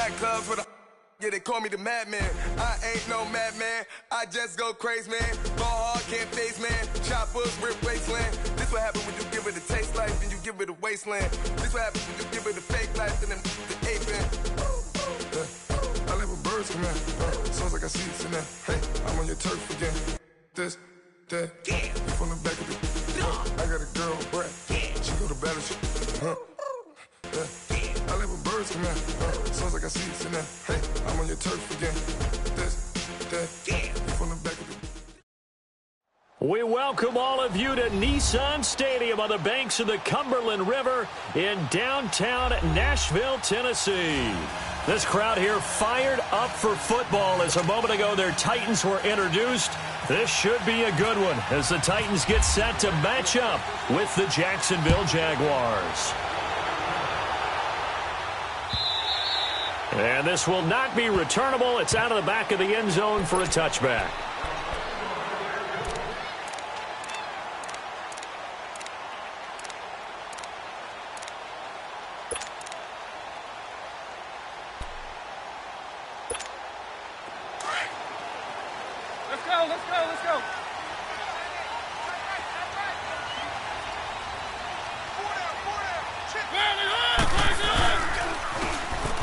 Mac clubs with a yeah, they call me the madman. I ain't no madman. I just go crazy, man. Ball hard, can't face, man. Choppers, rip wasteland. This what happens when you give it a taste life and you give it a wasteland. This what happens when you give it a fake life and then the ape in. I live with birds from there. Sounds like I see it in there. Hey, I'm on your turf again. This, that, you from the back of the. I got a girl, Brad. She go to battleship. I live with birds from there. Sounds like I see it in there. Hey, I'm on your turf again. This, that, you from the back of the. We welcome all of you to Nissan Stadium on the banks of the Cumberland River in downtown Nashville, Tennessee. This crowd here fired up for football as a moment ago their Titans were introduced. This should be a good one as the Titans get set to match up with the Jacksonville Jaguars. And this will not be returnable. It's out of the back of the end zone for a touchback. Let's go.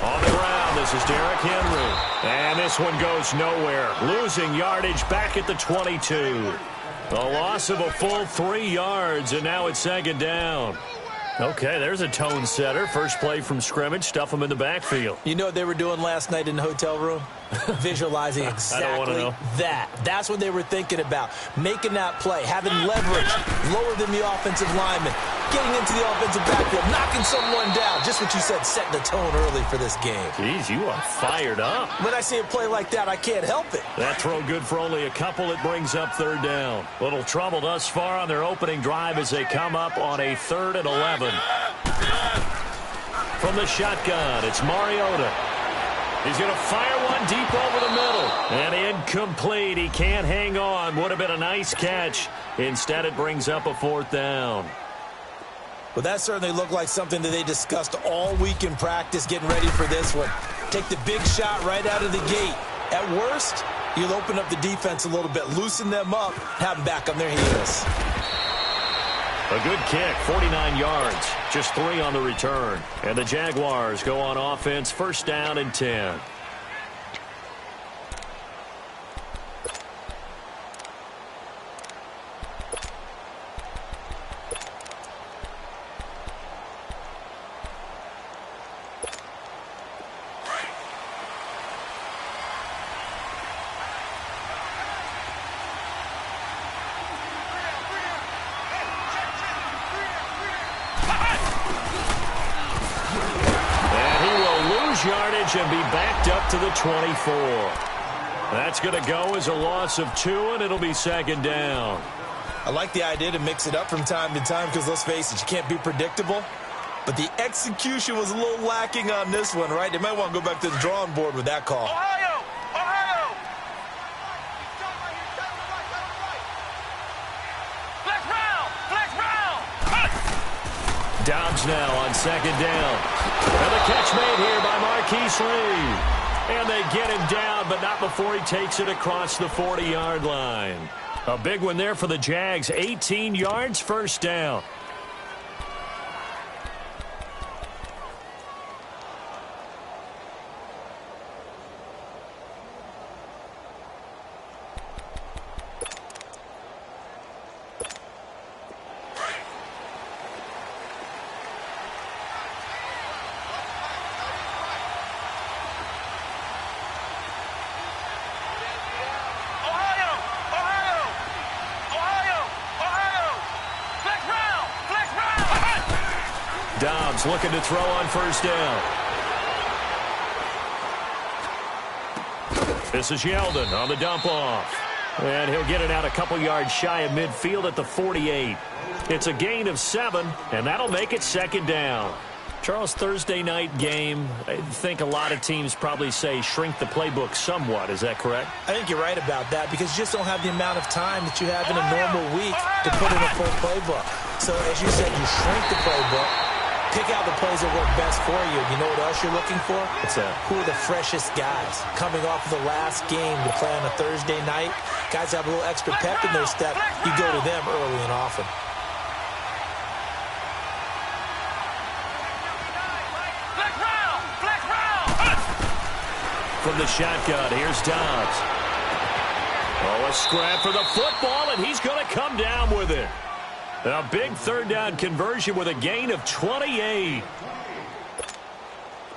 On the ground, this is Derrick Henry. And this one goes nowhere. Losing yardage back at the 22. A loss of a full 3 yards, and now it's second down. Okay, there's a tone setter. First play from scrimmage, stuff them in the backfield. You know what they were doing last night in the hotel room? Visualizing exactly that. That's what they were thinking about. Making that play, having leverage, lower than the offensive lineman, getting into the offensive backfield, knocking someone down. Just what you said, setting the tone early for this game. Jeez, you are fired up. When I see a play like that, I can't help it. That throw good for only a couple. It brings up third down. Little trouble thus far on their opening drive as they come up on a 3rd and 11. From the shotgun, it's Mariota. He's going to fire one deep over the middle. And incomplete. He can't hang on. Would have been a nice catch. Instead, it brings up a 4th down. Well, that certainly looked like something that they discussed all week in practice getting ready for this one. Take the big shot right out of the gate. At worst, you'll open up the defense a little bit, loosen them up, have them back on their heels. A good kick, 49 yards, just 3 on the return. And the Jaguars go on offense, 1st down and 10. Yardage and be backed up to the 24. That's going to go as a loss of 2, and it'll be 2nd down. I like the idea to mix it up from time to time because, let's face it, you can't be predictable. But the execution was a little lacking on this one, right? They might want to go back to the drawing board with that call. Ohio! Flex round! Dobbs now on 2nd down. And the catch made here by Marquise Lee. And they get him down, but not before he takes it across the 40-yard line. A big one there for the Jags. 18 yards, 1st down. Dobbs looking to throw on 1st down. This is Yeldon on the dump off. And he'll get it out a couple yards shy of midfield at the 48. It's a gain of 7, and that'll make it 2nd down. Charles, Thursday night game, I think a lot of teams probably say shrink the playbook somewhat. Is that correct? I think you're right about that because you just don't have the amount of time that you have in a normal week to put in a full playbook. So, as you said, you shrink the playbook. Pick out the plays that work best for you. You know what else you're looking for? What's that? Who are the freshest guys? Coming off of the last game to play on a Thursday night, guys have a little extra pep in their step. You go to them early and often. From the shotgun, here's Dobbs. Oh, a scrap for the football, and he's going to come down with it. A big third down conversion with a gain of 28.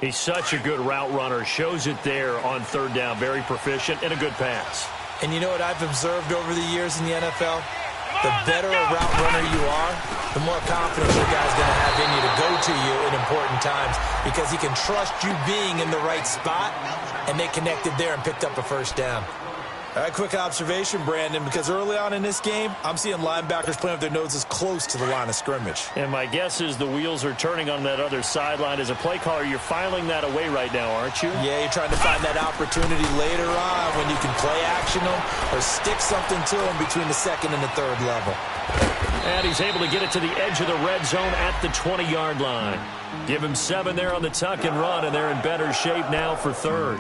He's such a good route runner. Shows it there on third down. Very proficient and a good pass. And you know what I've observed over the years in the NFL? The better a route runner you are, the more confidence your guy's going to have in you to go to you in important times because he can trust you being in the right spot, and they connected there and picked up a first down. All right, quick observation, Brandon, because early on in this game, I'm seeing linebackers playing with their noses close to the line of scrimmage. And my guess is the wheels are turning on that other sideline. As a play caller, you're filing that away right now, aren't you? Yeah, you're trying to find that opportunity later on when you can play action them or stick something to them between the second and the third level. And he's able to get it to the edge of the red zone at the 20-yard line. Give him 7 there on the tuck and run, and they're in better shape now for third.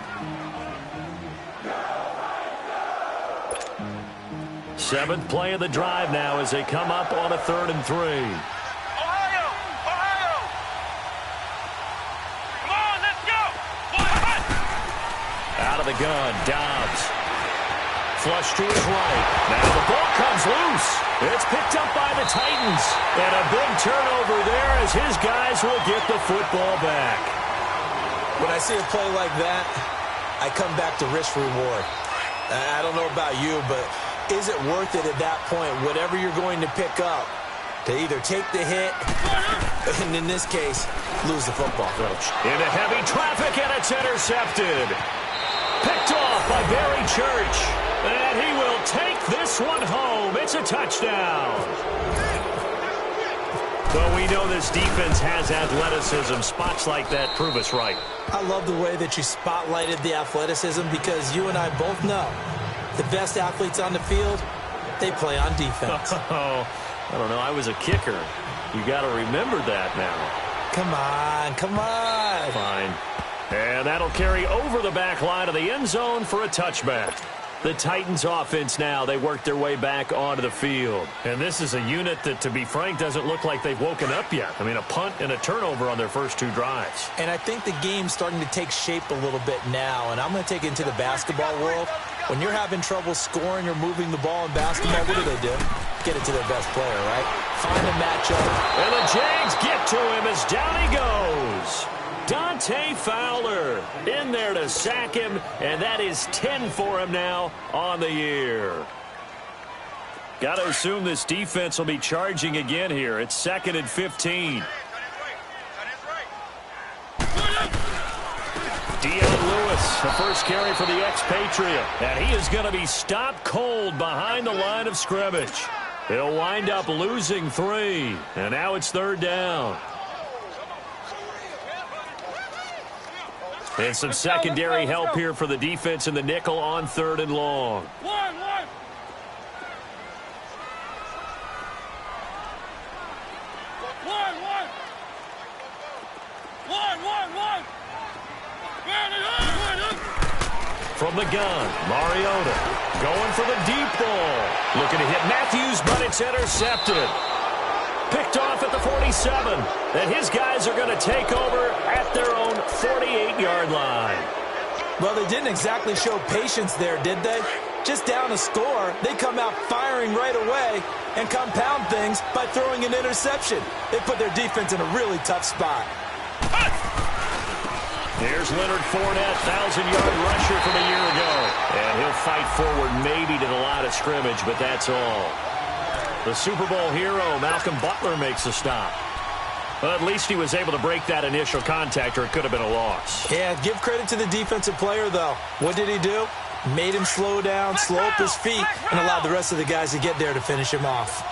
Seventh play of the drive now as they come up on a 3rd and 3. Ohio! Ohio! Come on, let's go! Out of the gun, Dobbs. Flush to his right. Now the ball comes loose. It's picked up by the Titans. And a big turnover there as his guys will get the football back. When I see a play like that, I come back to risk-reward. I don't know about you, but is it worth it at that point, whatever you're going to pick up, to either take the hit, and in this case, lose the football? Into heavy traffic, and it's intercepted. Picked off by Barry Church. And he will take this one home. It's a touchdown. Though we know this defense has athleticism, spots like that prove us right. I love the way that you spotlighted the athleticism because you and I both know the best athletes on the field, they play on defense. Oh, I don't know. I was a kicker. You got to remember that now. Come on, come on. Fine. And that'll carry over the back line of the end zone for a touchback. The Titans offense now, they work their way back onto the field. And this is a unit that, to be frank, doesn't look like they've woken up yet. I mean, a punt and a turnover on their first 2 drives. And I think the game's starting to take shape a little bit now. And I'm going to take it into the basketball world. When you're having trouble scoring or moving the ball in basketball, what do? Get it to their best player, right? Find a matchup. And the Jags get to him as down he goes. Dante Fowler in there to sack him, and that is 10 for him now on the year. Got to assume this defense will be charging again here. It's 2nd and 15. Deion Lewis, the first carry for the expatriate, and he is going to be stopped cold behind the line of scrimmage. They'll wind up losing 3, and now it's 3rd down. And some secondary help here for the defense in the nickel on 3rd and long. One. From the gun, Mariota going for the deep ball. Looking to hit Matthews, but it's intercepted. Picked off at the 47. And his guys are going to take over at their own 48-yard line. Well, they didn't exactly show patience there, did they? Just down a score, they come out firing right away and compound things by throwing an interception. They put their defense in a really tough spot. Here's Leonard Fournette, 1,000-yard rusher from a year ago. And he'll fight forward maybe to the line of scrimmage, but that's all. The Super Bowl hero, Malcolm Butler, makes a stop. Well, at least he was able to break that initial contact, or it could have been a loss. Yeah, give credit to the defensive player, though. What did he do? Made him slow down, slow up his feet, and allowed the rest of the guys to get there to finish him off.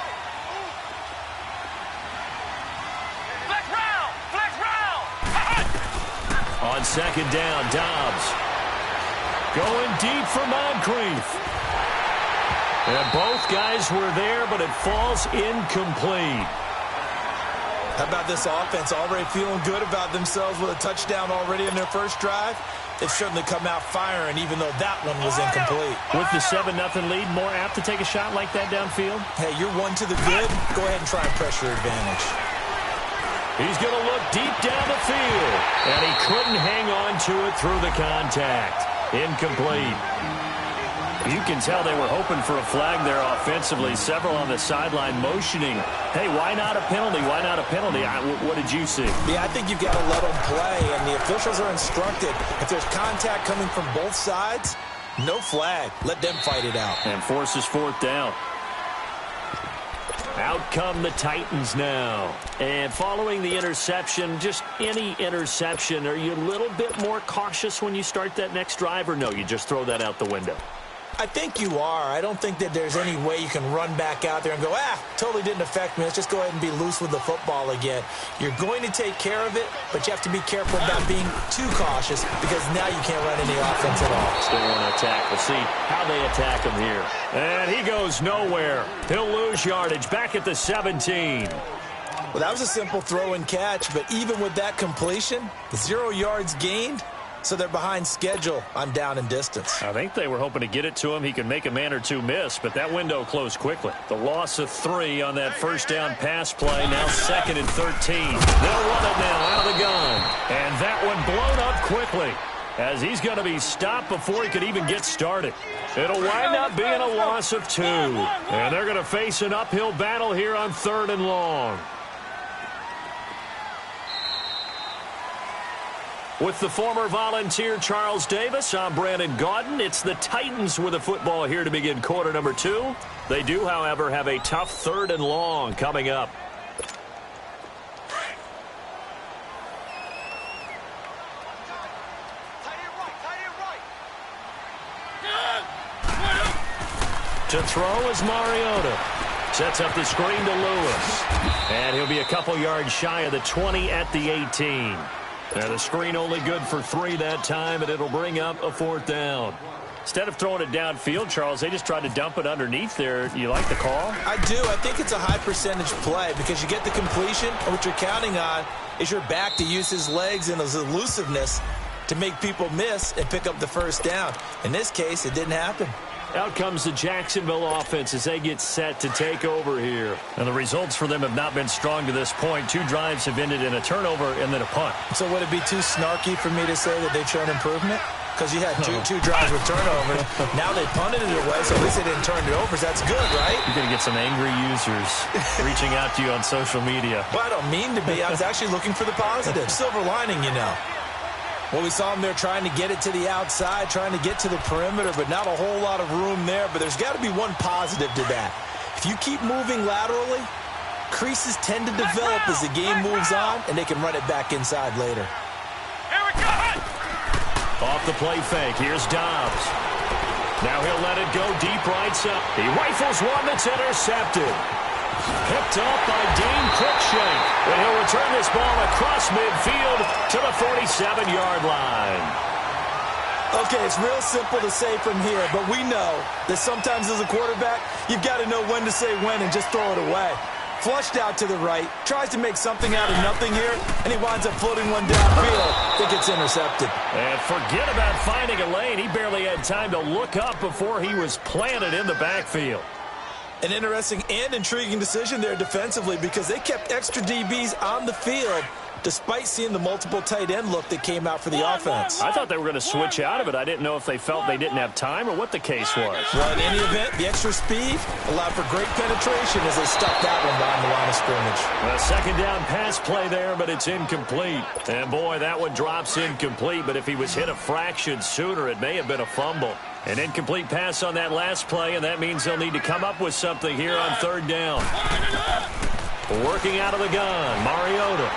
On 2nd down, Dobbs going deep for Moncrief. And both guys were there, but it falls incomplete. How about this offense already feeling good about themselves with a touchdown already in their first drive? They've certainly come out firing, even though that one was incomplete. With the 7-0 lead, more apt to take a shot like that downfield? Hey, you're one to the good. Go ahead and try and pressure advantage. He's going to look deep down the field, and he couldn't hang on to it through the contact. Incomplete. You can tell they were hoping for a flag there offensively. Several on the sideline motioning, hey, why not a penalty? Why not a penalty? What did you see? Yeah, I think you've got to let them play, and the officials are instructed. If there's contact coming from both sides, no flag. Let them fight it out. And forces 4th down. Out come the Titans now. And following the interception, just any interception, are you a little bit more cautious when you start that next drive, or no, you just throw that out the window? I think you are. I don't think that there's any way you can run back out there and go, totally didn't affect me. Let's just go ahead and be loose with the football again. You're going to take care of it, but you have to be careful about being too cautious because now you can't run any offense at all. Still want to attack. We'll see how they attack him here. And he goes nowhere. He'll lose yardage back at the 17. Well, that was a simple throw and catch, but even with that completion, 0 yards gained. So they're behind schedule. I'm down in distance. I think they were hoping to get it to him. He could make a man or two miss, but that window closed quickly. The loss of 3 on that first down pass play. Now 2nd and 13. They'll run it now out of the gun. And that one blown up quickly as he's going to be stopped before he could even get started. It'll wind up being a loss of 2. And they're going to face an uphill battle here on 3rd and long. With the former Volunteer Charles Davis, I'm Brandon Gaudin. It's the Titans with the football here to begin quarter number 2. They do, however, have a tough 3rd and long coming up. To throw is Mariota. Sets up the screen to Lewis. And he'll be a couple yards shy of the 20 at the 18. And the screen only good for 3 that time, and it'll bring up a 4th down. Instead of throwing it downfield, Charles, they just tried to dump it underneath there. You like the call? I do. I think it's a high percentage play because you get the completion, and what you're counting on is your back to use his legs and his elusiveness to make people miss and pick up the 1st down. In this case, it didn't happen. Out comes the Jacksonville offense as they get set to take over here. And the results for them have not been strong to this point. 2 drives have ended in a turnover and then a punt. So would it be too snarky for me to say that they've shown improvement? Because you had two drives with turnovers. Now they punted it away, so at least they didn't turn it over. So that's good, right? You're going to get some angry users reaching out to you on social media. Well, I don't mean to be. I was actually looking for the positive. Silver lining, you know. Well, we saw him there trying to get it to the outside, trying to get to the perimeter, but not a whole lot of room there. But there's got to be one positive to that. If you keep moving laterally, creases tend to develop as the game moves on, and they can run it back inside later. Here we go! Off the play fake, here's Dobbs. Now he'll let it go deep right side. He rifles one that's intercepted. Picked up by Dean Cruikshank. And he'll return this ball across midfield to the 47-yard line. Okay, it's real simple to say from here, but we know that sometimes as a quarterback, you've got to know when to say when and just throw it away. Flushed out to the right, tries to make something out of nothing here, and he winds up floating one downfield that gets intercepted. And forget about finding a lane. He barely had time to look up before he was planted in the backfield. An interesting and intriguing decision there defensively because they kept extra DBs on the field despite seeing the multiple tight end look that came out for the offense. I thought they were going to switch out of it. I didn't know if they felt they didn't have time or what the case was. Well, in any event, the extra speed allowed for great penetration as they stuck that one behind the line of scrimmage. A 2nd down pass play there, but it's incomplete. And, boy, that one drops incomplete, but if he was hit a fraction sooner, it may have been a fumble. An incomplete pass on that last play, and that means they'll need to come up with something here on 3rd down. Working out of the gun, Mariota.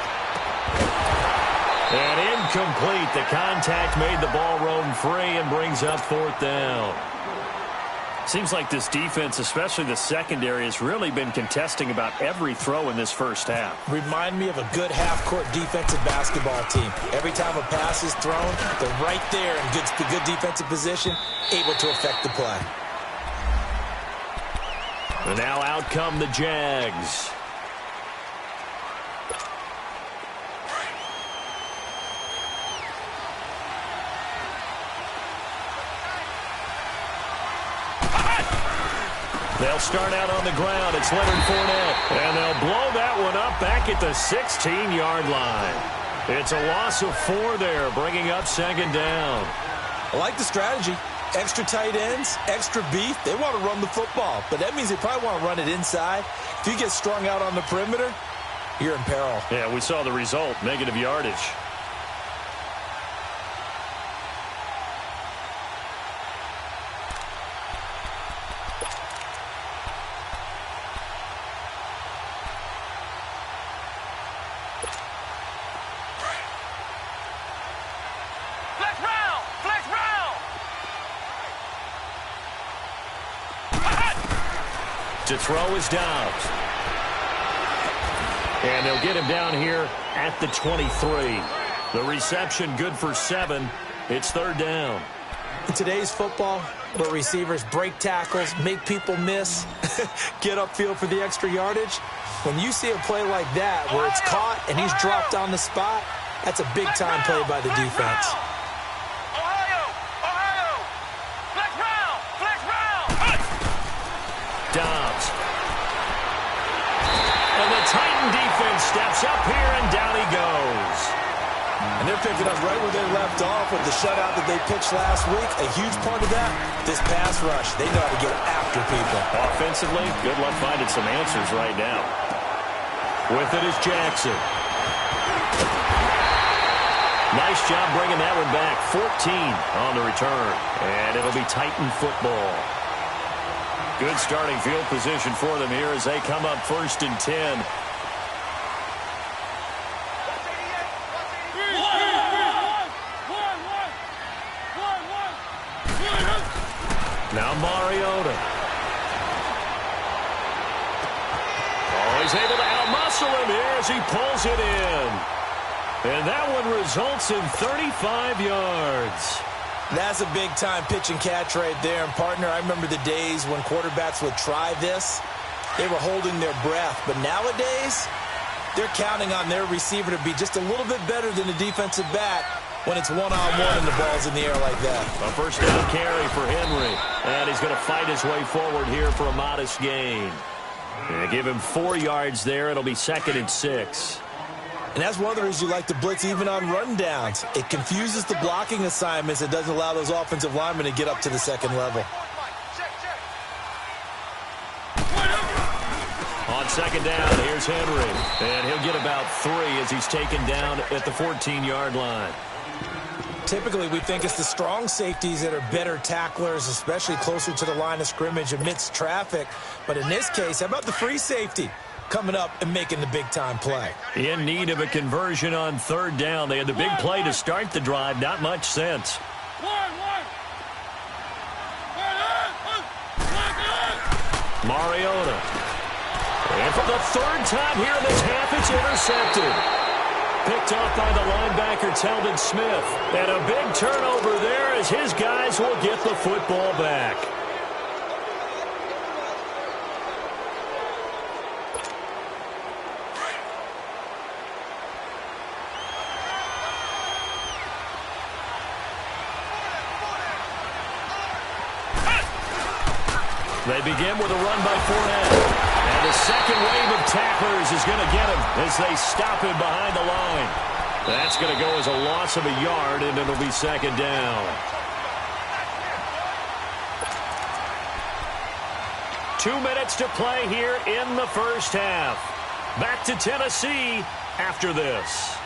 And incomplete. The contact made the ball roam free and brings up 4th down. Seems like this defense, especially the secondary, has really been contesting about every throw in this first half. Remind me of a good half-court defensive basketball team. Every time a pass is thrown, they're right there in good defensive position, able to affect the play. And now out come the Jags. They'll start out on the ground. It's Leonard Fournette. And they'll blow that one up back at the 16-yard line. It's a loss of 4 there, bringing up second down. I like the strategy. Extra tight ends, extra beef. They want to run the football, but that means they probably want to run it inside. If you get strung out on the perimeter, you're in peril. Yeah, we saw the result, negative yardage. To throw is Dobbs. And they'll get him down here at the 23. The reception good for 7. It's third down. In today's football, where receivers break tackles, make people miss, get upfield for the extra yardage, when you see a play like that where it's caught and he's dropped on the spot, that's a big-time play by the defense. Dobbs. And the Titan defense steps up here, and down he goes. And they're picking up right where they left off with the shutout that they pitched last week. A huge part of that, this pass rush. They know how to get after people. Offensively, good luck finding some answers right now. With it is Jackson. Nice job bringing that one back. 14 on the return. And it'll be Titan football. Good starting field position for them here as they come up 1st and 10. Now Mariota. Oh, he's able to outmuscle him here as he pulls it in. And that one results in 35 yards. That's a big-time pitch and catch right there. And, partner, I remember the days when quarterbacks would try this. They were holding their breath. But nowadays, they're counting on their receiver to be just a little bit better than the defensive back when it's one-on-one and the ball's in the air like that. A first down carry for Henry. And he's going to fight his way forward here for a modest gain. And give him 4 yards there. It'll be 2nd and 6. And that's one of the reasons you like to blitz even on rundowns. It confuses the blocking assignments. It doesn't allow those offensive linemen to get up to the second level. On second down, here's Henry. And he'll get about 3 as he's taken down at the 14-yard line. Typically, we think it's the strong safeties that are better tacklers, especially closer to the line of scrimmage amidst traffic. But in this case, how about the free safety coming up and making the big-time play? In need of a conversion on 3rd down. They had the big play to start the drive. Not much sense. Mariota. And for the 3rd time here in this half, it's intercepted. Picked off by the linebacker, Telvin Smith. And a big turnover there as his guys will get the football back. They begin with a run by Fournette. And the second wave of tacklers is going to get him as they stop him behind the line. That's going to go as a loss of a yard, and it'll be 2nd down. 2 minutes to play here in the first half. Back to Tennessee after this.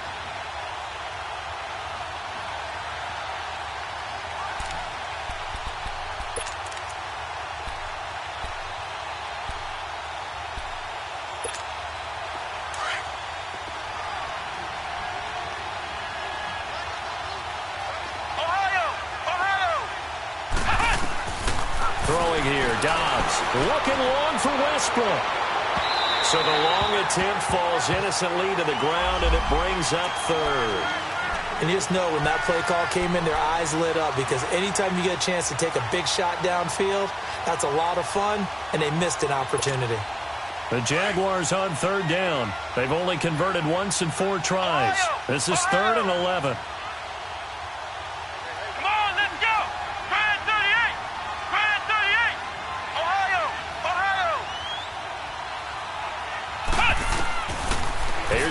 Dobbs looking long for Westbrook. So the long attempt falls innocently to the ground, and it brings up 3rd. And you just know when that play call came in, their eyes lit up, because anytime you get a chance to take a big shot downfield, that's a lot of fun, and they missed an opportunity. The Jaguars on 3rd down. They've only converted once in 4 tries. This is 3rd and 11.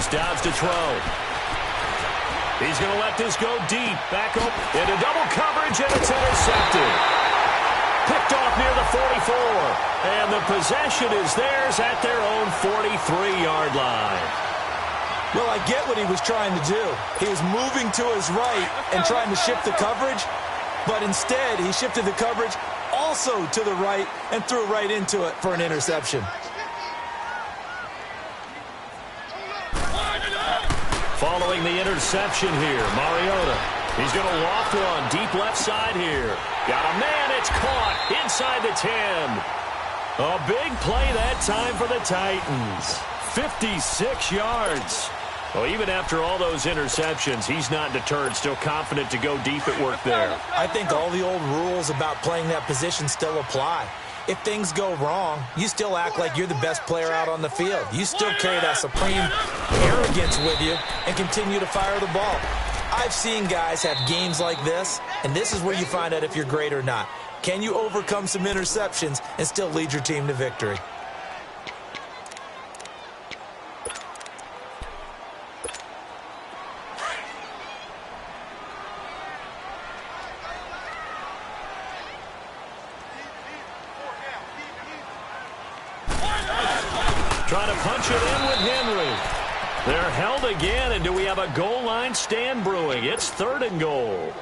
Here's Dobbs to throw. He's going to let this go deep. Back up into double coverage, and it's intercepted. Picked off near the 44. And the possession is theirs at their own 43-yard line. Well, I get what he was trying to do. He was moving to his right and trying to shift the coverage, but instead he shifted the coverage also to the right and threw right into it for an interception. Following the interception here, Mariota. He's going to loft one deep left side here. Got a man, it's caught inside the 10. A big play that time for the Titans. 56 yards. Well, even after all those interceptions, he's not deterred, still confident to go deep at work there. I think all the old rules about playing that position still apply. If things go wrong, you still act like you're the best player out on the field. You still carry that supreme arrogance with you and continue to fire the ball. I've seen guys have games like this, and this is where you find out if you're great or not. Can you overcome some interceptions and still lead your team to victory? Trying to punch it in with Henry. They're held again, and do we have a goal line stand brewing? It's 3rd and goal.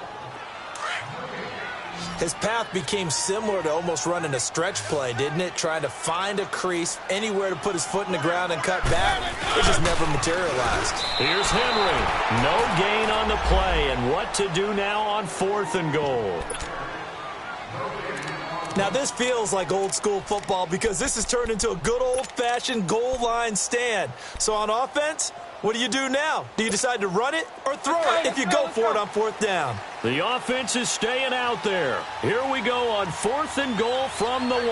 His path became similar to almost running a stretch play, didn't it? Trying to find a crease, anywhere to put his foot in the ground and cut back. It just never materialized. Here's Henry. No gain on the play, and what to do now on 4th and goal. Now, this feels like old-school football because this has turned into a good old-fashioned goal line stand. So on offense, what do you do now? Do you decide to run it or throw it if you go for it on 4th down? The offense is staying out there. Here we go on 4th and goal from the 1.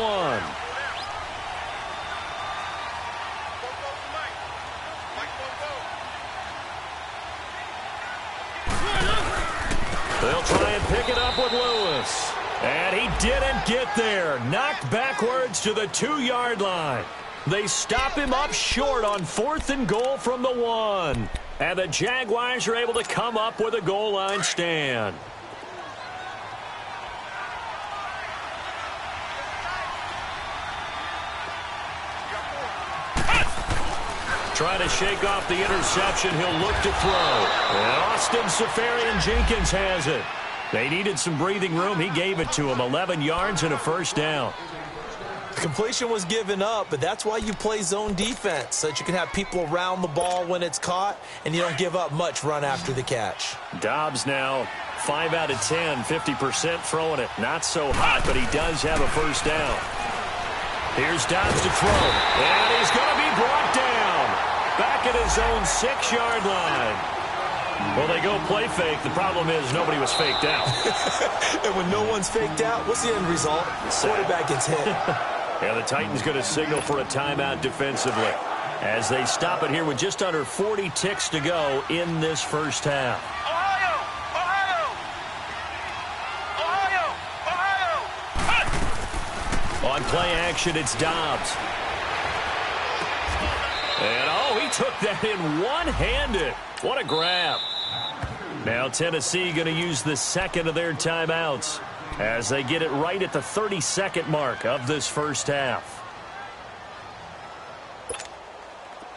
They'll try and pick it up with Lewis. And he didn't get there. Knocked backwards to the 2-yard line. They stop him up short on 4th and goal from the 1. And the Jaguars are able to come up with a goal line stand. Trying to shake off the interception. He'll look to throw. And Austin Seferian-Jenkins has it. They needed some breathing room. He gave it to him. 11 yards and a 1st down. Completion was given up, but that's why you play zone defense, so that you can have people around the ball when it's caught, and you don't give up much run after the catch. Dobbs now 5 out of 10, 50% throwing it. Not so hot, but he does have a 1st down. Here's Dobbs to throw, and he's going to be brought down. Back at his own 6-yard line. Well, they go play fake. The problem is nobody was faked out. And when no one's faked out, what's the end result? Quarterback gets hit. Yeah, the Titans going to signal for a timeout defensively as they stop it here with just under 40 ticks to go in this first half. Ohio! Ohio! Ohio! Ohio! On play action, it's Dobbs. And, oh, he took that in one-handed. What a grab. Now Tennessee going to use the 2nd of their timeouts as they get it right at the 32nd mark of this first half.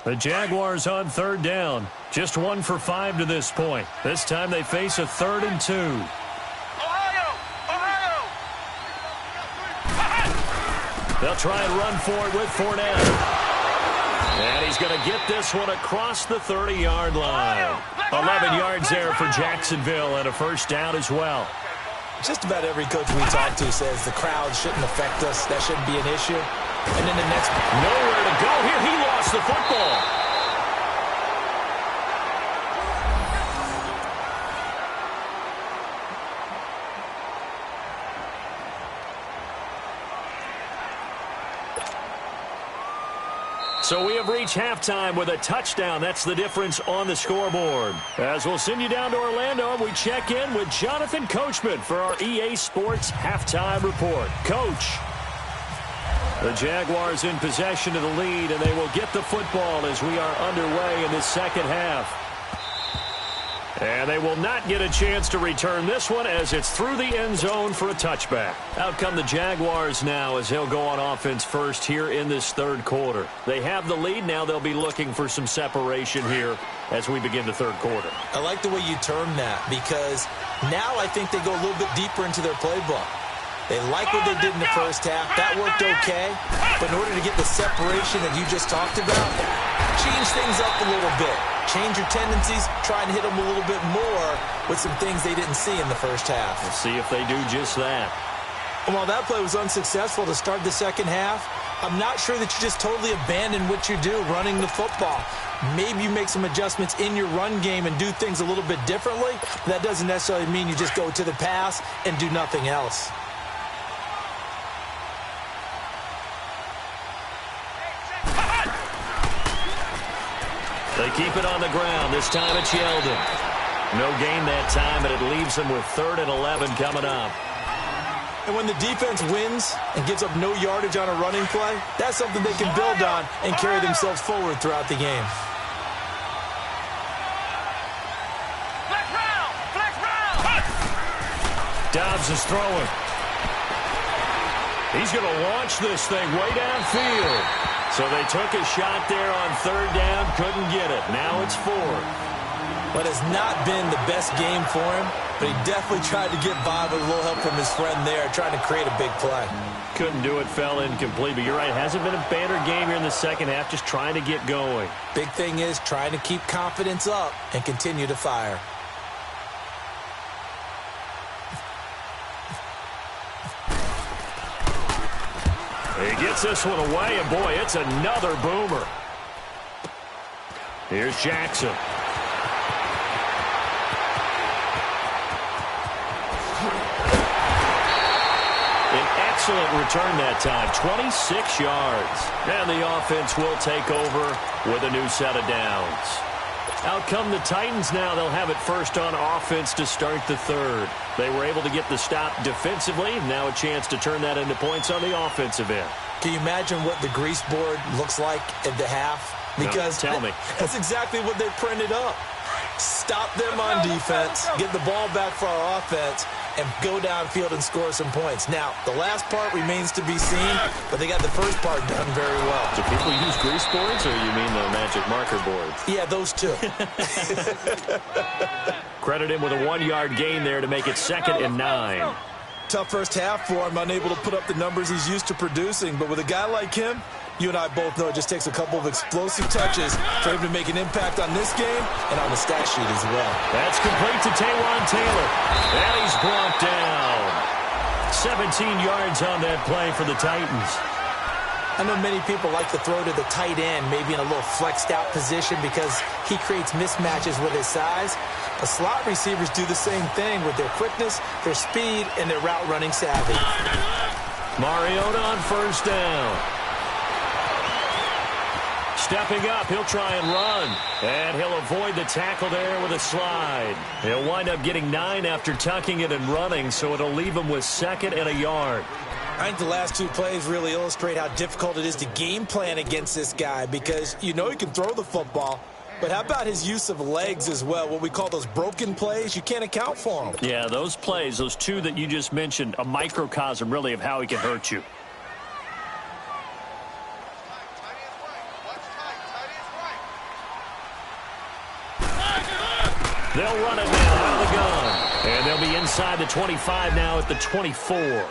The Jaguars on 3rd down. Just 1 for 5 to this point. This time they face a 3rd and 2. Ohio! Ohio! They'll try and run for it with Fournette. And he's going to get this one across the 30-yard line. 11 yards there for Jacksonville and a 1st down as well. Just about every coach we talk to says the crowd shouldn't affect us. That shouldn't be an issue. And then the next... Nowhere to go here. He lost the football. So we have reached halftime with a touchdown. That's the difference on the scoreboard. As we'll send you down to Orlando, we check in with Jonathan Coachman for our EA Sports Halftime Report. Coach. The Jaguars in possession of the lead, and they will get the football as we are underway in the second half. And they will not get a chance to return this one as it's through the end zone for a touchback. Out come the Jaguars now as they'll go on offense first here in this third quarter. They have the lead. Now they'll be looking for some separation here as we begin the third quarter. I like the way you term that because now I think they go a little bit deeper into their playbook. They like what they did in the first half. That worked okay. But in order to get the separation that you just talked about, change things up a little bit. Change your tendencies, try and hit them a little bit more with some things they didn't see in the first half. We'll see if they do just that. And while that play was unsuccessful to start the second half, I'm not sure that you just totally abandon what you do running the football. Maybe you make some adjustments in your run game and do things a little bit differently. That doesn't necessarily mean you just go to the pass and do nothing else. They keep it on the ground. This time it's Yeldon. No gain that time, but it leaves them with 3rd and 11 coming up. And when the defense wins and gives up no yardage on a running play, that's something they can build on and carry themselves forward throughout the game. Dobbs is throwing. He's going to launch this thing way downfield. So they took a shot there on 3rd down, couldn't get it. Now it's 4th. But it's not been the best game for him, but he definitely tried to get by with a little help from his friend there, trying to create a big play. Couldn't do it, fell incomplete. But you're right, it hasn't been a banner game here in the second half, just trying to get going. Big thing is trying to keep confidence up and continue to fire. He gets this one away, and boy, it's another boomer. Here's Jackson. An excellent return that time, 26 yards. And the offense will take over with a new set of downs. Out come the Titans now. They'll have it first on offense to start the third. They were able to get the stop defensively. Now a chance to turn that into points on the offensive end. Can you imagine what the grease board looks like at the half? Because no, tell me. That's exactly what they printed up. Stop them on defense, get the ball back for our offense, and go downfield and score some points. Now, the last part remains to be seen, but they got the first part done very well. Do people use grease boards, or you mean the magic marker boards? Yeah, those two. Credit him with a 1-yard gain there to make it 2nd and 9. Tough first half for him, unable to put up the numbers he's used to producing. But with a guy like him, you and I both know it just takes a couple of explosive touches for him to make an impact on this game and on the stat sheet as well. That's complete to Taywan Taylor. And he's brought down. 17 yards on that play for the Titans. I know many people like to throw to the tight end, maybe in a little flexed out position because he creates mismatches with his size. But slot receivers do the same thing with their quickness, their speed, and their route running savvy. Mariota on first down. Stepping up, he'll try and run. And he'll avoid the tackle there with a slide. He'll wind up getting 9 after tucking it and running, so it'll leave him with 2nd and a yard. I think the last 2 plays really illustrate how difficult it is to game plan against this guy because you know he can throw the football, but how about his use of legs as well? What we call those broken plays, you can't account for them. Yeah, those plays, those 2 that you just mentioned, a microcosm really of how he can hurt you. They'll run it now out of the gun. And they'll be inside the 25 now at the 24.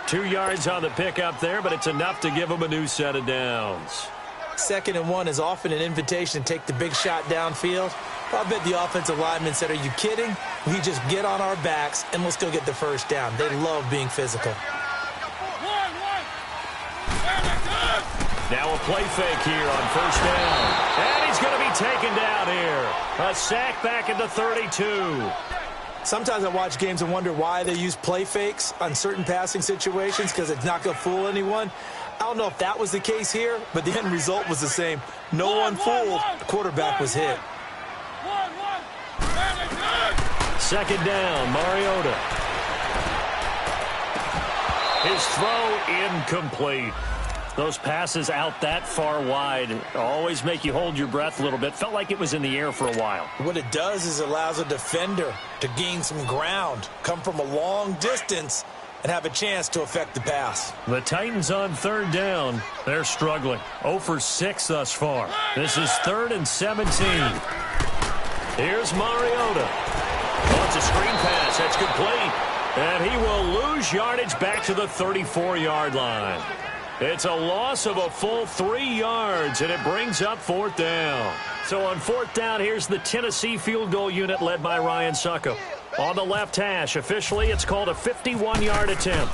2 yards on the pickup there, but it's enough to give them a new set of downs. 2nd and 1 is often an invitation to take the big shot downfield. I bet the offensive lineman said, are you kidding? We just get on our backs and let's go get the first down. They love being physical. Now a play fake here on first down. And he's going to be taken down here. A sack back at the 32. Sometimes I watch games and wonder why they use play fakes on certain passing situations because it's not going to fool anyone. I don't know if that was the case here, but the end result was the same. No one fooled. The quarterback was hit. 2nd down, Mariota. His throw incomplete. Those passes out that far wide always make you hold your breath a little bit. Felt like it was in the air for a while. What it does is it allows a defender to gain some ground, come from a long distance, and have a chance to affect the pass. The Titans on third down. They're struggling. 0 for 6 thus far. This is 3rd and 17. Here's Mariota. Oh, it's a screen pass. That's complete. And he will lose yardage back to the 34-yard line. It's a loss of a full 3 yards, and it brings up 4th down. So on 4th down, here's the Tennessee field goal unit led by Ryan Suckup. On the left hash, officially, it's called a 51-yard attempt.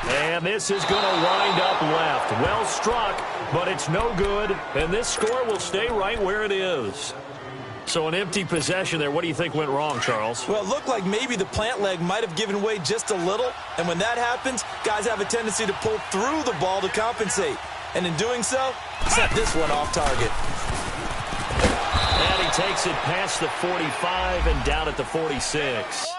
And this is going to wind up left. Well struck, but it's no good, and this score will stay right where it is. So an empty possession there. What do you think went wrong, Charles? Well, it looked like maybe the plant leg might have given way just a little, and when that happens, guys have a tendency to pull through the ball to compensate. And in doing so, set this one off target. And he takes it past the 45 and down at the 46.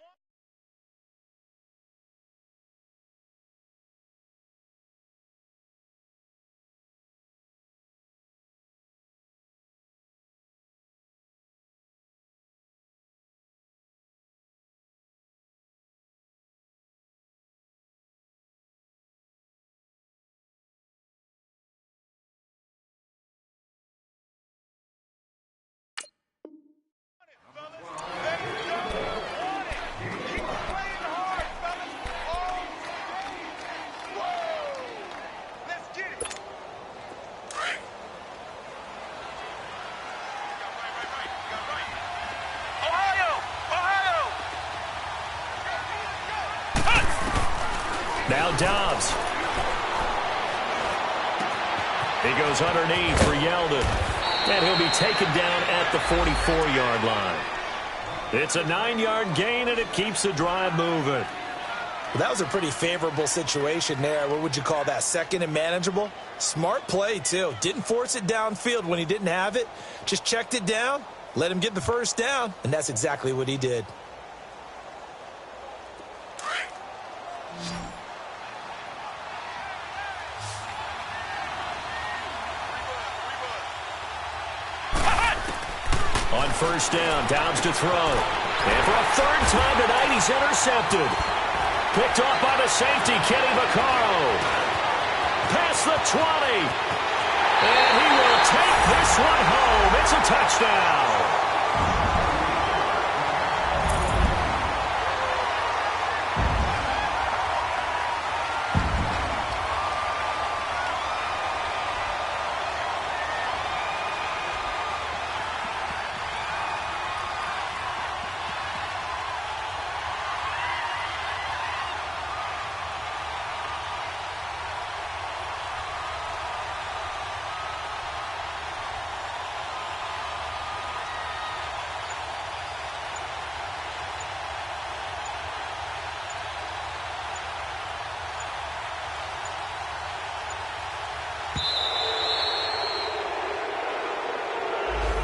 Now Dobbs. He goes underneath for Yeldon. And he'll be taken down at the 44-yard line. It's a 9-yard gain, and it keeps the drive moving. Well, that was a pretty favorable situation there. What would you call that? Second and manageable? Smart play, too. Didn't force it downfield when he didn't have it. Just checked it down, let him get the first down, and that's exactly what he did. On first down, Dobbs to throw. And for a 3rd time tonight, he's intercepted. Picked off by the safety, Kenny Vaccaro. Past the 20. And he will take this one home. It's a touchdown.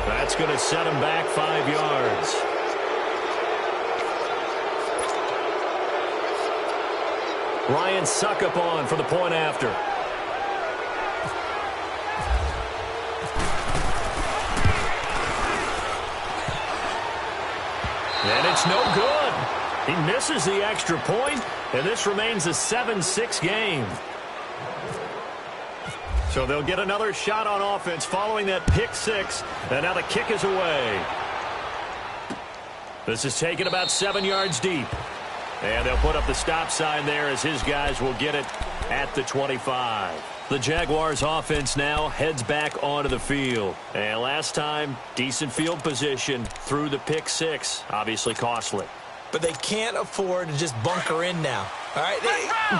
That's going to set him back 5 yards. Ryan Suckup on for the point after. And it's no good. He misses the extra point, and this remains a 7-6 game. So they'll get another shot on offense following that pick 6, and now the kick is away. This is taken about 7 yards deep. And they'll put up the stop sign there as his guys will get it at the 25. The Jaguars offense now heads back onto the field. And last time, decent field position through the pick 6. Obviously costly. But they can't afford to just bunker in now. All right,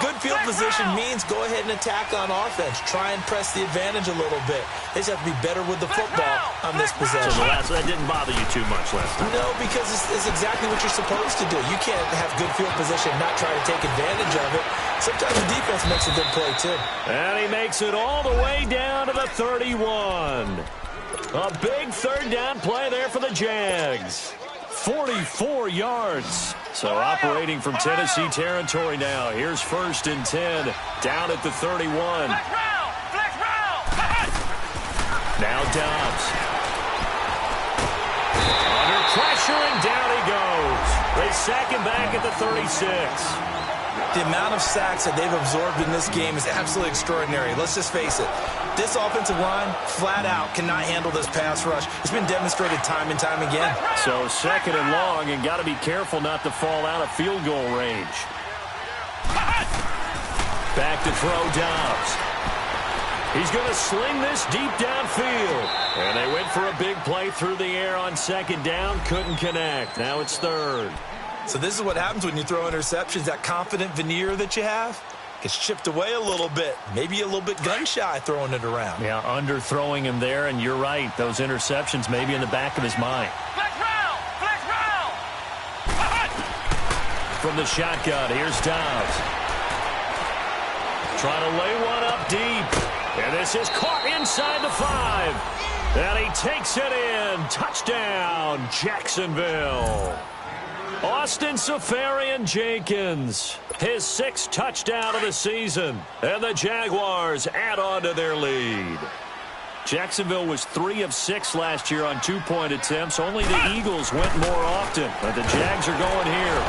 good field position means go ahead and attack on offense. Try and press the advantage a little bit. They just have to be better with the football on this possession. So that didn't bother you too much last time? No, because it's exactly what you're supposed to do. You can't have good field position and not try to take advantage of it. Sometimes the defense makes a good play, too. And he makes it all the way down to the 31. A big 3rd down play there for the Jags. 44 yards. So operating from Tennessee territory now. Here's 1st and 10, down at the 31. Flex round! Flex round! Now Dobbs. Under pressure, and down he goes. They sack him back at the 36. The amount of sacks that they've absorbed in this game is absolutely extraordinary. Let's just face it. This offensive line, flat out, cannot handle this pass rush. It's been demonstrated time and time again. So 2nd and long, and got to be careful not to fall out of field goal range. Back to throw Dobbs. He's going to sling this deep downfield. And they went for a big play through the air on 2nd down. Couldn't connect. Now it's 3rd. So this is what happens when you throw interceptions. That confident veneer that you have gets chipped away a little bit. Maybe a little bit gun-shy throwing it around. Yeah, underthrowing him there, and you're right. Those interceptions maybe in the back of his mind. Flex round! Flex round! From the shotgun, here's Dobbs. Trying to lay one up deep. And this is caught inside the 5. And he takes it in. Touchdown, Jacksonville. Austin Seferian-Jenkins, his 6th touchdown of the season, and the Jaguars add on to their lead. Jacksonville was 3 of 6 last year on 2-point attempts. Only the Eagles went more often, but the Jags are going here.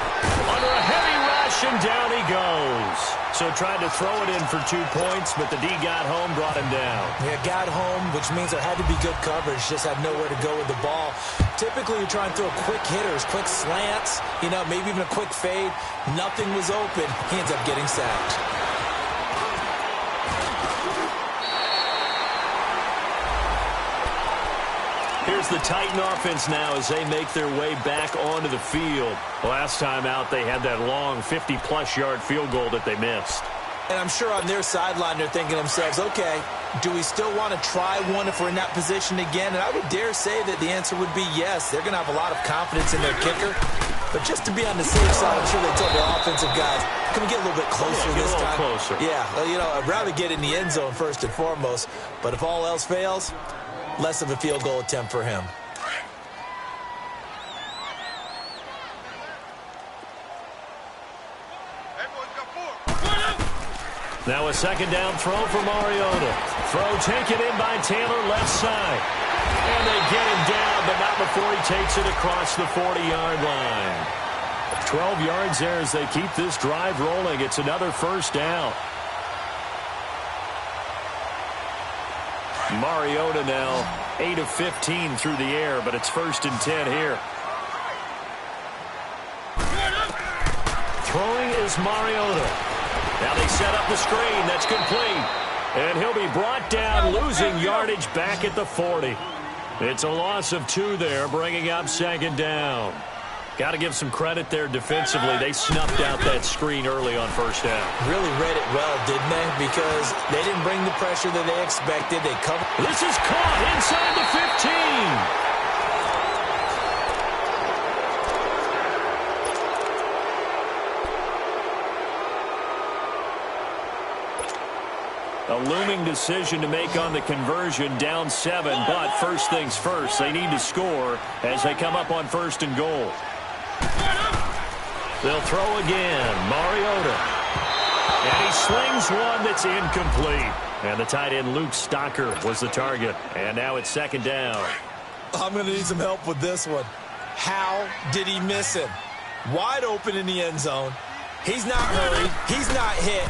Under a heavy rush, and down he goes. So tried to throw it in for 2 points, but the D got home, brought him down. Yeah, got home, which means there had to be good coverage. Just had nowhere to go with the ball. Typically, you try and throw quick hitters, quick slants, maybe even a quick fade. Nothing was open. He ends up getting sacked. Here's the Titan offense now as they make their way back onto the field. Last time out, they had that long 50-plus yard field goal that they missed. And I'm sure on their sideline, they're thinking to themselves, okay, do we still want to try one if we're in that position again? And I would dare say that the answer would be yes. They're going to have a lot of confidence in their kicker. But just to be on the safe side, I'm sure they told their offensive guys, can we get a little bit closer this time? Closer. Yeah, I'd rather get in the end zone first and foremost. But if all else fails, less of a field goal attempt for him. Now a 2nd down throw for Mariota. Throw taken in by Taylor, left side. And they get him down, but not before he takes it across the 40-yard line. 12 yards there as they keep this drive rolling. It's another 1st down. Mariota now 8 of 15 through the air, but it's 1st and 10 here. Throwing is Mariota. Now they set up the screen. That's complete. And he'll be brought down, losing yardage back at the 40. It's a loss of 2 there, bringing up 2nd down. Got to give some credit there defensively. They snuffed out that screen early on 1st down. Really read it well, didn't they? Because they didn't bring the pressure that they expected. They covered. This is caught inside the 15. A looming decision to make on the conversion, down 7, but first things first, they need to score as they come up on 1st and goal. They'll throw again, Mariota. And he slings one that's incomplete. And the tight end Luke Stocker was the target. And now it's 2nd down. I'm going to need some help with this one. How did he miss him? Wide open in the end zone. He's not hurried. He's not hit.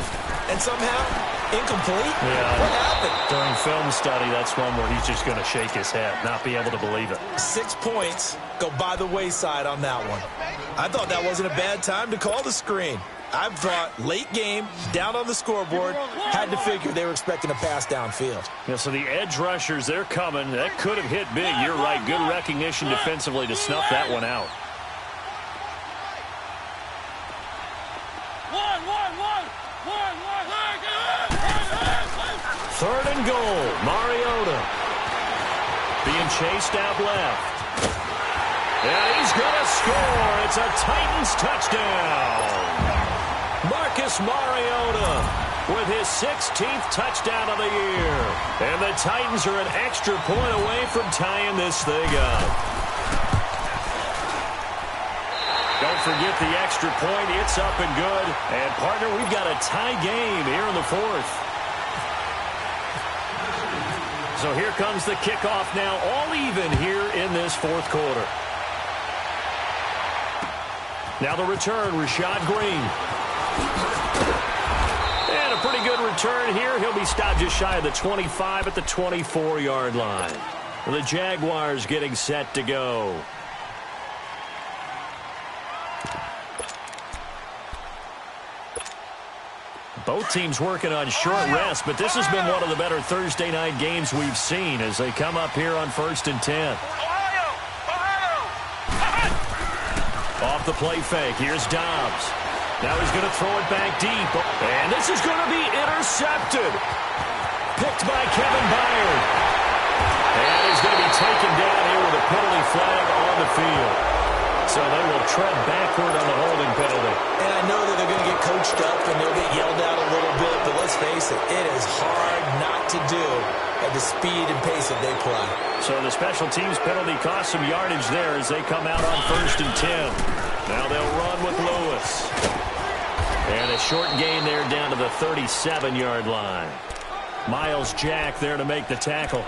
And somehow, incomplete? Yeah. What happened? During film study, that's one where he's just going to shake his head, not be able to believe it. 6 points go by the wayside on that one. I thought that wasn't a bad time to call the screen. I thought late game, down on the scoreboard, had to figure they were expecting a pass downfield. Yeah, so the edge rushers, they're coming. That could have hit big. You're right. Good recognition defensively to snuff that one out. 3rd and goal, Mariota. Being chased out left. And he's going to score. It's a Titans touchdown. Marcus Mariota with his 16th touchdown of the year. And the Titans are an extra point away from tying this thing up. forget the extra point. It's up and good. And, partner, we've got a tie game here in the fourth. So here comes the kickoff now, all even here in this fourth quarter. Now the return, Rashad Green. And a pretty good return here. He'll be stopped just shy of the 25 at the 24-yard line. The Jaguars getting set to go. Both teams working on short rest, but this has been one of the better Thursday night games we've seen as they come up here on 1st and 10. Off the play fake, here's Dobbs. Now he's going to throw it back deep, and this is going to be intercepted. Picked by Kevin Byard. And he's going to be taken down here with a penalty flag on the field. So they will tread backward on the holding penalty. And I know that they're going to get coached up and they'll get yelled at a little bit, but let's face it, it is hard not to do at the speed and pace that they play. So the special teams penalty cost some yardage there as they come out on 1st and 10. Now they'll run with Lewis. And a short gain there down to the 37-yard line. Miles Jack there to make the tackle.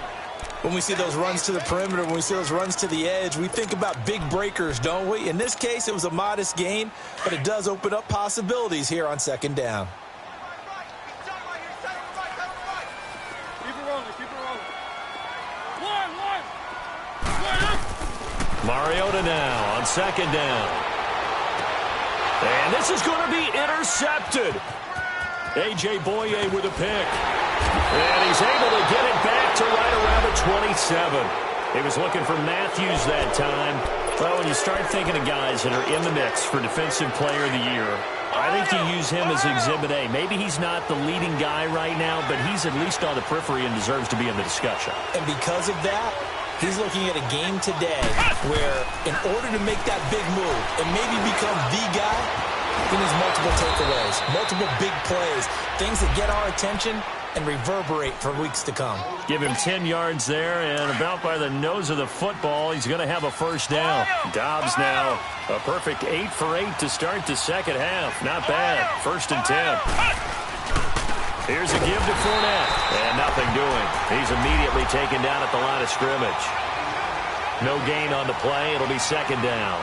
When we see those runs to the perimeter, when we see those runs to the edge, we think about big breakers, don't we? In this case, it was a modest gain, but it does open up possibilities here on 2nd down. Keep it rolling, keep it rolling. One. Mariota now on 2nd down. And this is going to be intercepted. A.J. Boye with a pick. And he's able to get it back to right around the 27. He was looking for Matthews that time. Well, when you start thinking of guys that are in the mix for Defensive Player of the Year, I think you use him as Exhibit A. Maybe he's not the leading guy right now, but he's at least on the periphery and deserves to be in the discussion. And because of that, he's looking at a game today where in order to make that big move and maybe become the guy, he needs multiple takeaways, multiple big plays, things that get our attention and reverberate for weeks to come. Give him 10 yards there, and about by the nose of the football, he's going to have a first down. Dobbs now, a perfect 8 for 8 to start the second half. Not bad. 1st and 10. Here's a give to Fournette, and nothing doing. He's immediately taken down at the line of scrimmage. No gain on the play. It'll be 2nd down.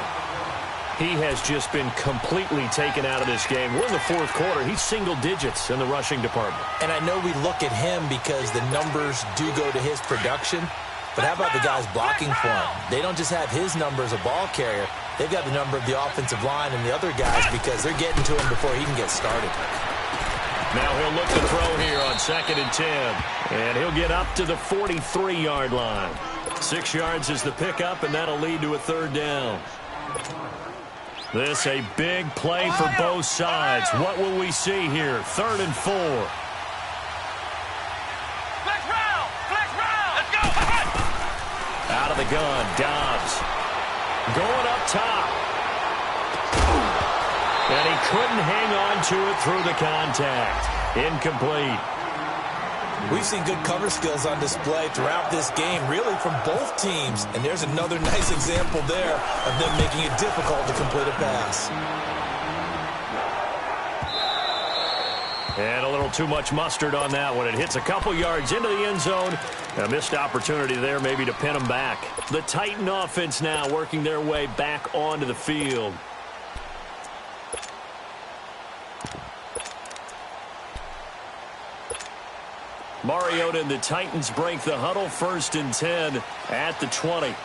He has just been completely taken out of this game. We're in the 4th quarter. He's single digits in the rushing department. And I know we look at him because the numbers do go to his production, but how about the guys blocking for him? They don't just have his number as a ball carrier. They've got the number of the offensive line and the other guys because they're getting to him before he can get started. Now he'll look to throw here on 2nd and 10. And he'll get up to the 43-yard line. 6 yards is the pickup, and that'll lead to a 3rd down. This a big play for both sides. What will we see here? 3rd and 4. Flex round! Let's go! Out of the gun, Dobbs. Going up top. And he couldn't hang on to it through the contact. Incomplete. We've seen good cover skills on display throughout this game, really from both teams. And there's another nice example there of them making it difficult to complete a pass. And a little too much mustard on that one. It hits a couple yards into the end zone. A missed opportunity there maybe to pin them back. The Titan offense now working their way back onto the field. Mariota and the Titans break the huddle. 1st and 10 at the 20.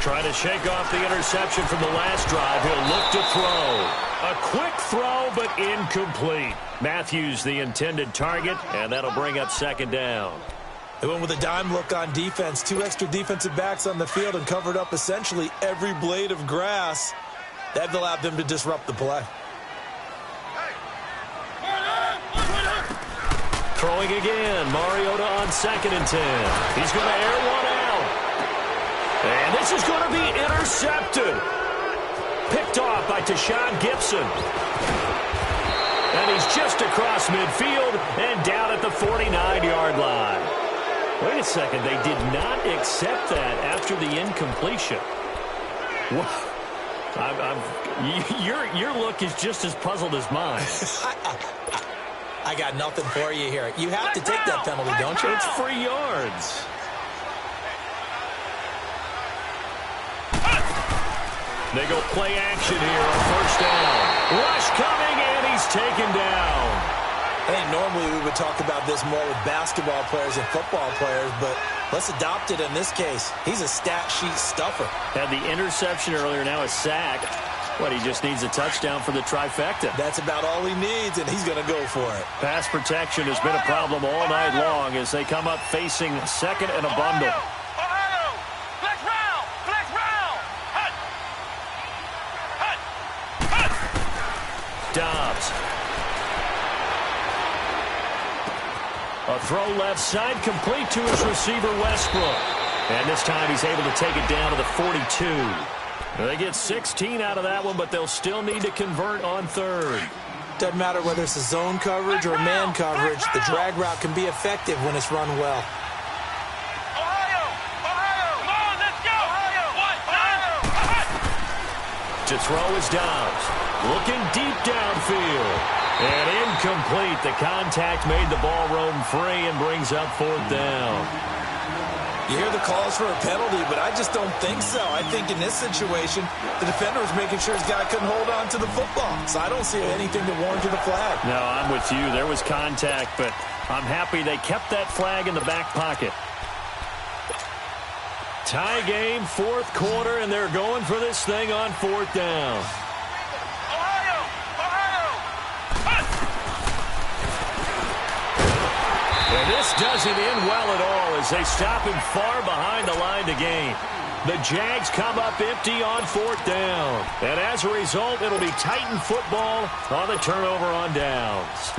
Trying to shake off the interception from the last drive. He'll look to throw. A quick throw, but incomplete. Matthews, the intended target, and that'll bring up 2nd down. They went with a dime look on defense. 2 extra defensive backs on the field and covered up essentially every blade of grass. That allowed them to disrupt the play. Throwing again. Mariota on 2nd and 10. He's going to air one out. And this is going to be intercepted. Picked off by Tashawn Gibson. And he's just across midfield and down at the 49-yard line. Wait a second. They did not accept that after the incompletion. Your look is just as puzzled as mine. I got nothing for you here. You have to take that penalty, don't you? It's 3 yards. They go play action here on first down. Rush coming, and he's taken down. I think normally we would talk about this more with basketball players and football players, but let's adopt it in this case. He's a stat sheet stuffer. Had the interception earlier, now a sack. But he just needs a touchdown for the trifecta. That's about all he needs, and he's going to go for it. Pass protection has been a problem all night long as they come up facing second and a bundle. Ohio! Flex round! Flex round! Hut! Hut! Hut! Dobbs. A throw left side complete to his receiver Westbrook. And this time he's able to take it down to the 42. They get 16 out of that one, but they'll still need to convert on third. Doesn't matter whether it's a zone coverage or man coverage, the drag route can be effective when it's run well. Ohio! Ohio! Come on, let's go! Ohio! To throw is Dobbs. Looking deep downfield. And incomplete. The contact made the ball roam free and brings up fourth down. You hear the calls for a penalty, but I just don't think so. I think in this situation, the defender was making sure his guy couldn't hold on to the football. So I don't see anything to warrant the flag. No, I'm with you. There was contact, but I'm happy they kept that flag in the back pocket. Tie game, fourth quarter, and they're going for this thing on fourth down. Ohio! Ohio! And this doesn't end well at all as they stop him far behind the line to gain. The Jags come up empty on fourth down. And as a result, it'll be Titan football on the turnover on downs.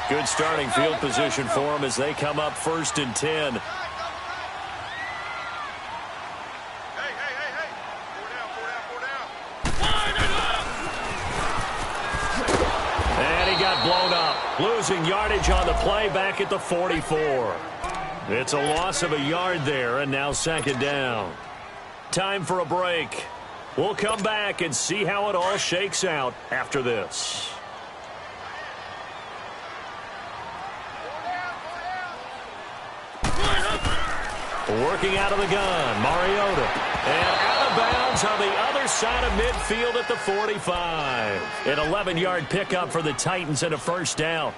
Good starting field position for them as they come up first and 10. Blown up, losing yardage on the play back at the 44. It's a loss of a yard there, and now second down. Time for a break. We'll come back and see how it all shakes out after this. Working out of the gun, Mariota. And out of bounds on the other side of midfield at the 45. An 11-yard pickup for the Titans and a first down.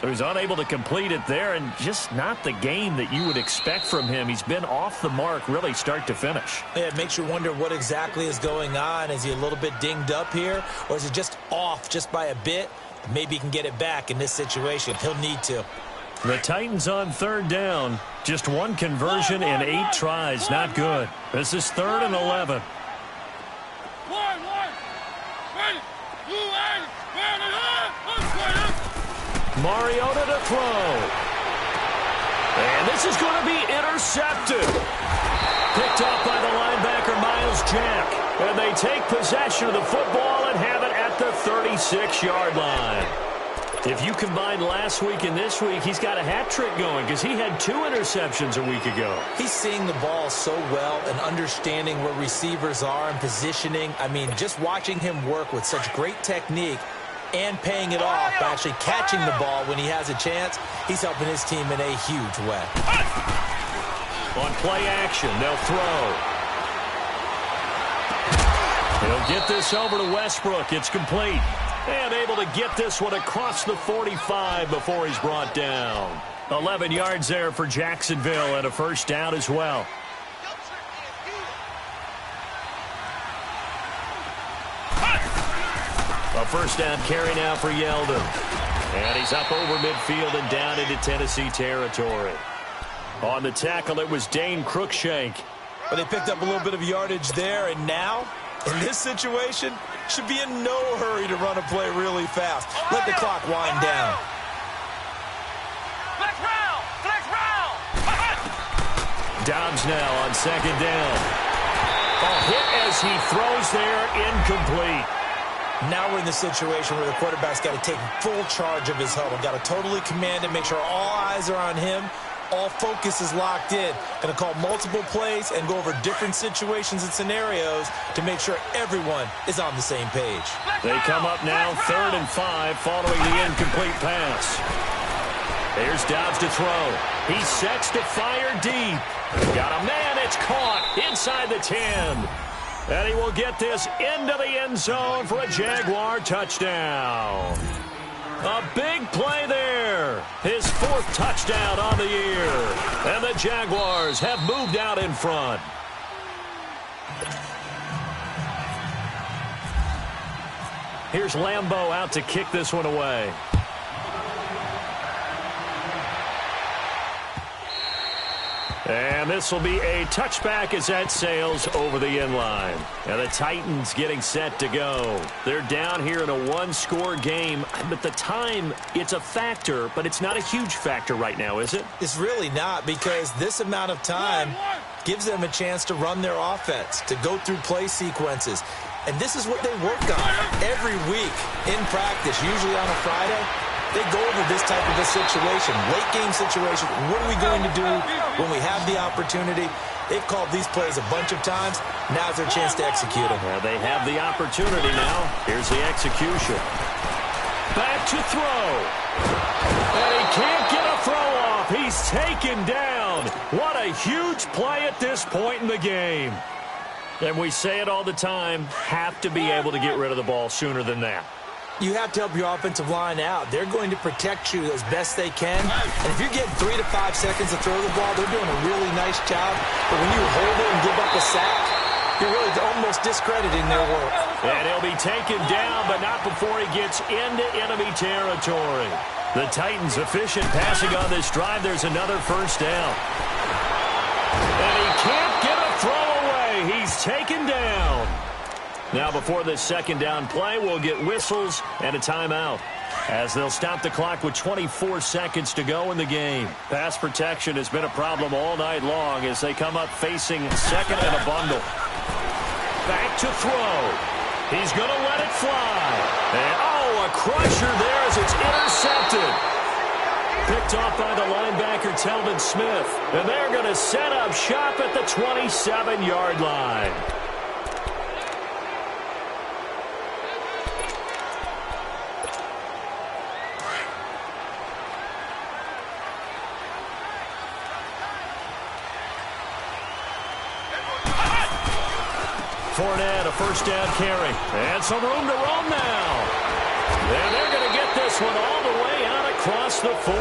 So he's unable to complete it there, and just not the game that you would expect from him. He's been off the mark really start to finish. Yeah, it makes you wonder what exactly is going on. Is he a little bit dinged up here, or is it just off just by a bit? Maybe he can get it back in this situation. He'll need to. The Titans on third down. Just one conversion in 8 tries. Not good. This is 3rd and 11. Mariota to throw. And this is going to be intercepted. Picked up by the linebacker, Miles Jack. And they take possession of the football and have it at the 36-yard line. If you combine last week and this week, he's got a hat trick going because he had 2 interceptions a week ago. He's seeing the ball so well and understanding where receivers are and positioning. I mean, just watching him work with such great technique and paying it off by actually catching the ball when he has a chance, he's helping his team in a huge way. On play action, they'll throw. He'll get this over to Westbrook. It's complete. And able to get this one across the 45 before he's brought down. 11 yards there for Jacksonville and a first down as well. A first down carry now for Yeldon. And he's up over midfield and down into Tennessee territory. On the tackle, it was Dane Cruikshank. But they picked up a little bit of yardage there, and now, in this situation, should be in no hurry to run a play really fast. Let the clock wind down. Flex round! Flex round! Dobbs now on second down. A hit as he throws there, incomplete. Now we're in the situation where the quarterback's got to take full charge of his huddle. Got to totally command it, make sure all eyes are on him. All focus is locked in. Going to call multiple plays and go over different situations and scenarios to make sure everyone is on the same page. They come up now 3rd and 5 following the incomplete pass. Here's Dobbs to throw. He sets to fire deep. Got a man. It's caught inside the 10. And he will get this into the end zone for a Jaguar touchdown. A big play there. His 4th touchdown on the year. And the Jaguars have moved out in front. Here's Lambeau out to kick this one away. And this will be a touchback as that sails over the end line. And the Titans getting set to go. They're down here in a 1-score game. But the time, it's a factor, but it's not a huge factor right now, is it? It's really not, because this amount of time gives them a chance to run their offense, to go through play sequences. And this is what they work on every week in practice, usually on a Friday. They go over this type of a situation, late-game situation. What are we going to do when we have the opportunity? They've called these plays a bunch of times. Now's their chance to execute them. Well, they have the opportunity now. Here's the execution. Back to throw. And he can't get a throw off. He's taken down. What a huge play at this point in the game. And we say it all the time, have to be able to get rid of the ball sooner than that. You have to help your offensive line out. They're going to protect you as best they can. And if you're getting 3 to 5 seconds to throw the ball, they're doing a really nice job. But when you hold it and give up a sack, you're really almost discrediting their work. And he'll be taken down, but not before he gets into enemy territory. The Titans efficient passing on this drive. There's another 1st down. And he can't get a throw away. He's taken down. Now, before this 2nd down play, we'll get whistles and a timeout, as they'll stop the clock with 24 seconds to go in the game. Pass protection has been a problem all night long as they come up facing 2nd and a bundle. Back to throw. He's going to let it fly. And, a crusher there as it's intercepted. Picked off by the linebacker, Telvin Smith. And they're going to set up shop at the 27-yard line. Fournette, a 1st down carry. And some room to roam now. And they're going to get this one all the way out across the 45.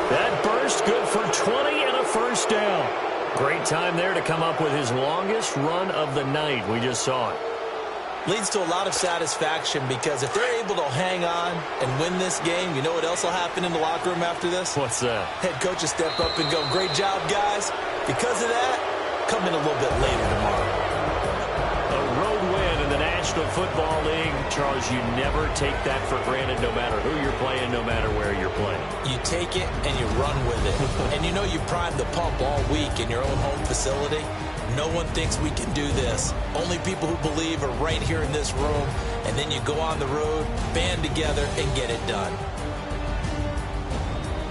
That burst good for 20 and a 1st down. Great time there to come up with his longest run of the night. We just saw it. Leads to a lot of satisfaction, because if they're able to hang on and win this game, you know what else will happen in the locker room after this? What's that? Head coach will step up and go, "Great job, guys. Because of that, come in a little bit later tomorrow." A road win in the National Football League. Charles, you never take that for granted, no matter who you're playing, no matter where you're playing. You take it and you run with it. And you know you primed the pump all week in your own home facility. No one thinks we can do this. Only people who believe are right here in this room. And then you go on the road, band together, and get it done.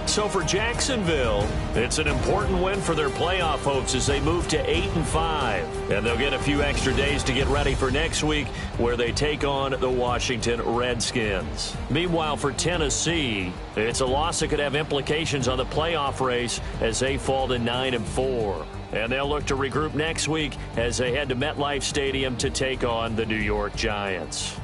So for Jacksonville, it's an important win for their playoff hopes as they move to 8-5. And they'll get a few extra days to get ready for next week, where they take on the Washington Redskins. Meanwhile, for Tennessee, it's a loss that could have implications on the playoff race as they fall to 9-4. And they'll look to regroup next week as they head to MetLife Stadium to take on the New York Giants.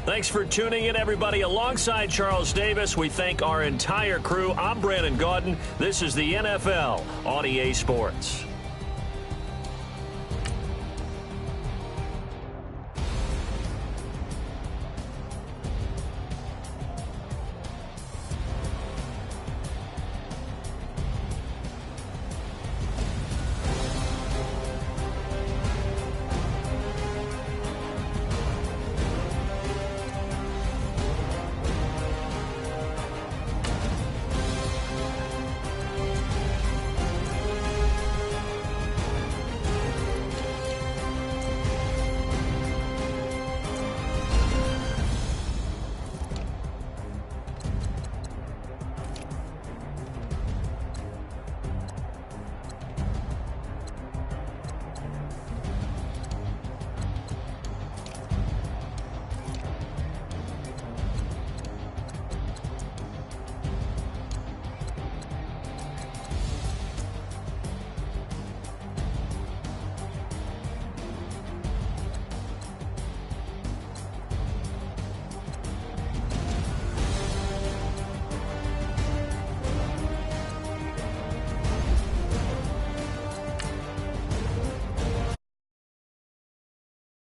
Thanks for tuning in, everybody. Alongside Charles Davis, we thank our entire crew. I'm Brandon Gaudin. This is the NFL on EA Sports.